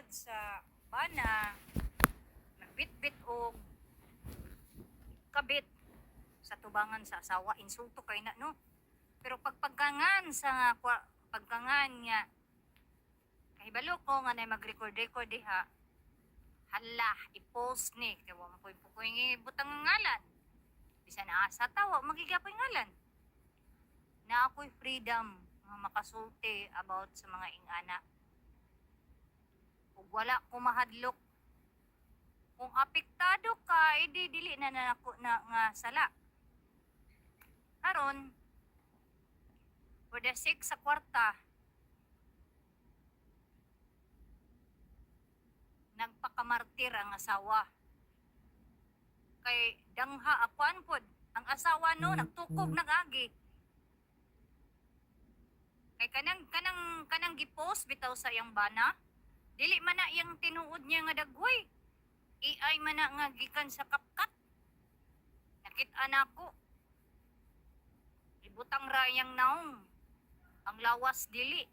tungod sa bana nagbitbit og kabit sa tubangan sa asawa, insulto kay na no. Pero pagpagkangan sa pagkangan nga kahibalo ko nga na mag-record diha, hala i-post ni kay wa man puy butang ngalan, bisan asa tawa magigapoy ngalan na ako'y freedom nga makasulti about sa mga ingana. Ug wala ko mahadlok. Kung apektado ka, edi dili na nako na nga sala. Karon, for the sake sa kwarta, nagpakamartir ang asawa. Kay dangha akuan pod ang asawa no nagtukog nagagi. Kay kanang gipost bitaw sa iyang bana, dili man na iyang tinuod niya nga dagway. AI man na nga gikan sa kapkat. Nakita na ko. Ibutang ra iyang naong. Ang lawas dili.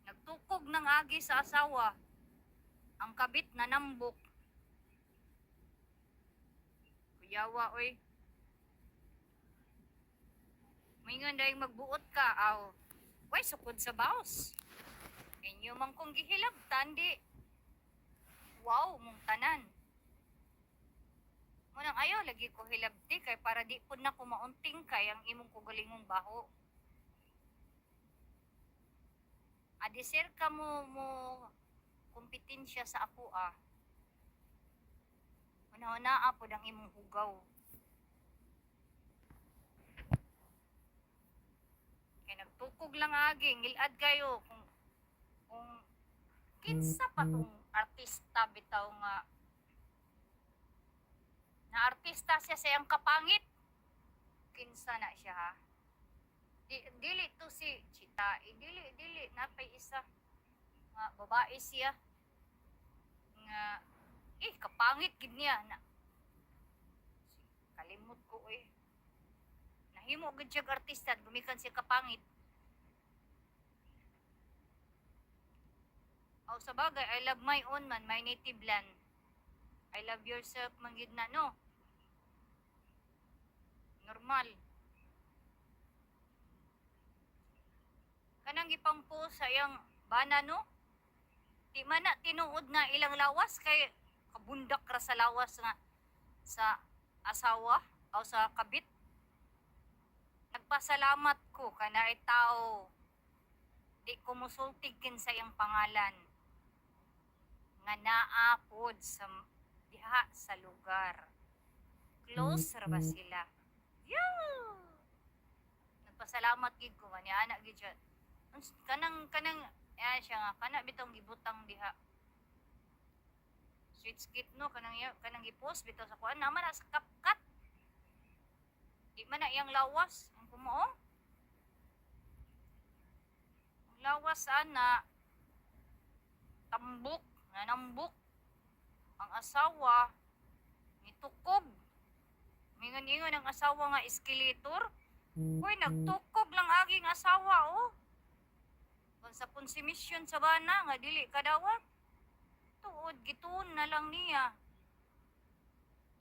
Nagtukog ng agi sa asawa. Ang kabit na nambok. Kuyawa oy. May nga dahil magbuot ka aw. Way sukod sa baos. Inyo man kong gihilabtan di. Wow, mong tanan. Munang ayaw lagi ko hilabti kay para di pud na ko maunting kay ang imong kugalingong baho. Adisir ka mo kompetensya sa ako ah. Una-una apod ang imong hugaw. Kay nagtukog lang agi, ngilad kayo kung kinsa pa tong artista bitaw nga na artista siya sa iyang kapangit. Kinsa na siya ha? Dili to si Chita, dili napay isa nga babae siya nga kapangit gid niya na kalimot ko nahimo gud siya artista gumikan siya kapangit. O sa bagay, I love my own man, my native land. I love yourself man gid na no. Normal. Kanang ipampo sa iyang bana no. Di man na tinuod na ilang lawas kay kabundak ra sa lawas nga sa asawa o sa kabit. Nagpasalamat ko kana tao. Di ko musultig sa iyang pangalan. Nga naapod sa diha sa lugar. Close ra ba sila? Yoo! Nagpasalamat gid ko man ana gid siya. Kanang siya nga kana bitong gibutang diha. Sweet skit no kanang gi-post bitaw sa kuan naman sa kapkat. Di man na iyang lawas ang kumoo. Ang lawas ana tambok nanambok ang asawa nitukog. Mingon-ingon ang asawa nga eskalator. Uy, nagtukog lang aging asawa oh. Kung sa konsumisyon sa bana nga dili kadawat. Tuod gituon na lang niya.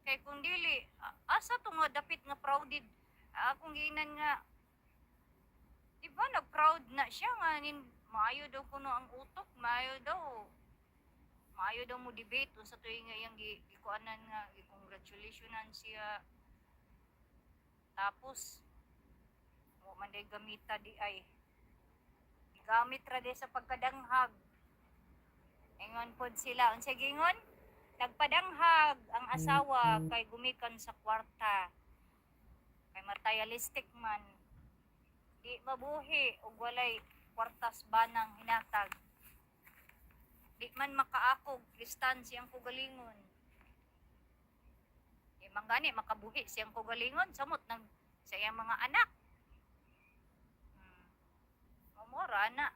Kay kung dili asa to nga dapit nga prouded. Akong giinan nga di ba nag-proud na siya nga maayo daw kuno ang utok, maayo daw mo debate sa tuig nga iyang gikuanan nga congratulationan siya. Tapos mo man day gamita di ay gamit ra di sa pagkadanghag. Ingon pod sila unsa gingon? Nagpadanghag ang asawa kay gumikan sa kwarta. Kay materialistic man. Di mabuhi og walay kwartas banang hinatag. Di man makaakog listan siyang kugalingon. Di man gani makabuhi siyang kugalingon samot sa iyang mga anak. Mamora na.